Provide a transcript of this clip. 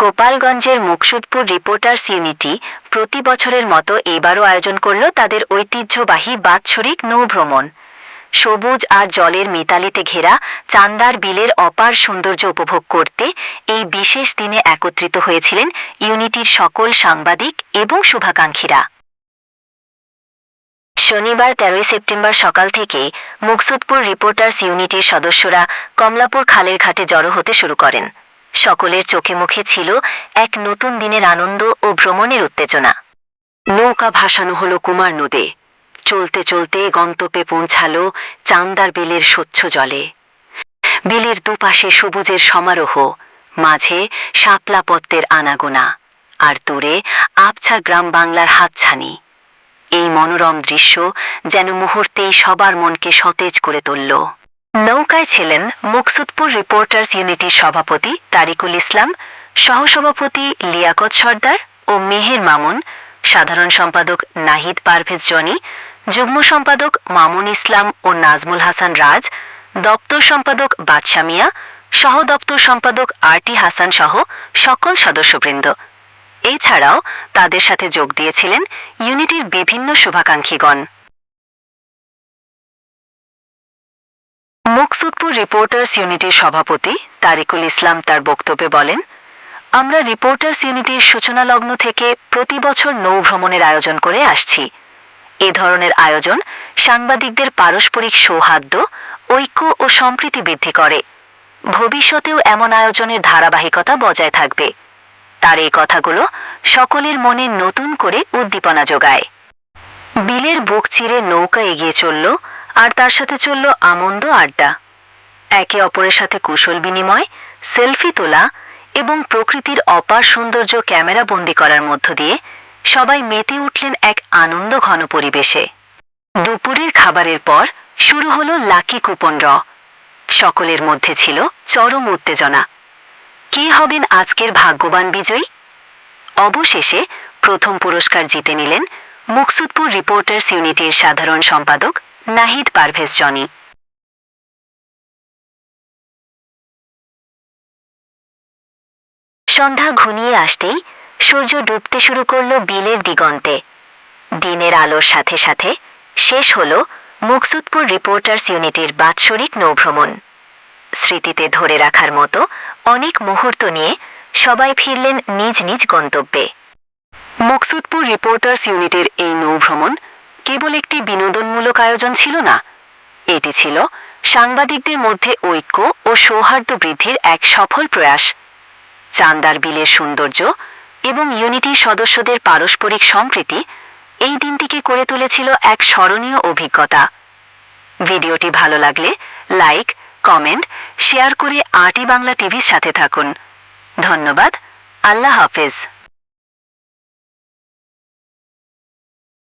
গোপালগঞ্জের Muksudpur reporters unity প্রতি বছরের মতো এবারও আয়োজন করল তাদের ঐতিহ্যবাহী বাৎসরিক নৌভ্রমণ। সবুজ আর জলের মিতালিতে ঘেরা চান্দার বিলের অপার সৌন্দর্য উপভোগ করতে এই বিশেষ দিনে একত্রিত হয়েছিলেন ইউনিটির সকল সাংবাদিক এবং শুভাকাঙ্ক্ষীরা। শনিবার 13 সেপ্টেম্বর সকাল থেকে মুকসুদপুর রিপোর্টার্স ইউনিটির সদস্যরা কমলাপুর খালের ঘাটে জড়ো হতে শুরু করেন। সকলের চোখে মুখে ছিল এক নতুন দিনের আনন্দ ও ভ্রমণের উত্তেজনা। নৌকা ভাসানো হলো কুমার নদে। চলতে চলতে গন্তব্যে পৌঁছালো চান্দার বিলের স্বচ্ছ জলে। বিলের দুপাশে সবুজের সমারোহ, মাঝে শাপলা পদ্মের আনাগোনা, আর দূরে আবছা গ্রাম বাংলার হাতছানি। এই মনোরম দৃশ্য যেন মুহূর্তেই সবার মনকে সতেজ করে তুলল। নৌকায় ছিলেন মুকসুদপুর রিপোর্টার্স ইউনিটির সভাপতি তারিকুল ইসলাম, সহসভাপতি লিয়াকত সর্দার ও মেহের মামুন, সাধারণ সম্পাদক নাহিদ পারভেজ জনি, যুগ্ম সম্পাদক মামুন ইসলাম ও নাজমুল হাসান রাজ, দপ্তর সম্পাদক বাদশা মিয়া, সহ দপ্তর সম্পাদক আরটি হাসান সহ সকল সদস্যবৃন্দ। এছাড়াও তাদের সাথে যোগ দিয়েছিলেন ইউনিটির বিভিন্ন শুভাকাঙ্ক্ষীগণ। মুকসুদপুর রিপোর্টার্স ইউনিটির সভাপতি তারিকুল ইসলাম তার বক্তব্যে বলেন, আমরা রিপোর্টার্স ইউনিটির সূচনা লগ্ন থেকে প্রতি বছর নৌভ্রমণের আয়োজন করে আসছি। এ ধরনের আয়োজন সাংবাদিকদের পারস্পরিক সৌহার্দ্য, ঐক্য ও সম্প্রীতি বৃদ্ধি করে। ভবিষ্যতেও এমন আয়োজনের ধারাবাহিকতা বজায় থাকবে। তার এই কথাগুলো সকলের মনে নতুন করে উদ্দীপনা যোগায়। বিলের বুক চিরে নৌকা এগিয়ে চলল, আর তার সাথে চলল আমন্দ আড্ডা। একে অপরের সাথে কুশল বিনিময়, সেলফি তোলা এবং প্রকৃতির অপার সৌন্দর্য ক্যামেরাবন্দি করার মধ্য দিয়ে সবাই মেতে উঠলেন এক আনন্দ ঘন পরিবেশে। দুপুরের খাবারের পর শুরু হলো লাকি কুপন ড্র। সকলের মধ্যে ছিল চরম উত্তেজনা। কে হবেন আজকের ভাগ্যবান বিজয়ী? অবশেষে প্রথম পুরস্কার জিতে নিলেন মুকসুদপুর রিপোর্টার্স ইউনিটির সাধারণ সম্পাদক নাহিদ পারভেজ জনি। সন্ধ্যা ঘনিয়ে আসতেই সূর্য ডুবতে শুরু করল বিলের দিগন্তে। দিনের আলোর সাথে সাথে শেষ হল মুকসুদপুর রিপোর্টার্স ইউনিটির বাৎসরিক নৌভ্রমণ। স্মৃতিতে ধরে রাখার মতো অনেক মুহূর্ত নিয়ে সবাই ফিরলেন নিজ নিজ গন্তব্যে। মুকসুদপুর রিপোর্টার্স ইউনিটের এই নৌভ্রমণ কেবল একটি বিনোদনমূলক আয়োজন ছিল না, এটি ছিল সাংবাদিকদের মধ্যে ঐক্য ও সৌহার্দ্য বৃদ্ধির এক সফল প্রয়াস। চান্দার বিলের সৌন্দর্য এবং ইউনিটির সদস্যদের পারস্পরিক সম্প্রীতি এই দিনটিকে করে তুলেছিল এক স্মরণীয় অভিজ্ঞতা। ভিডিওটি ভালো লাগলে লাইক, কমেন্ট, শেয়ার করে আরটি বাংলা টিভির সাথে থাকুন। ধন্যবাদ। আল্লাহ হাফেজ।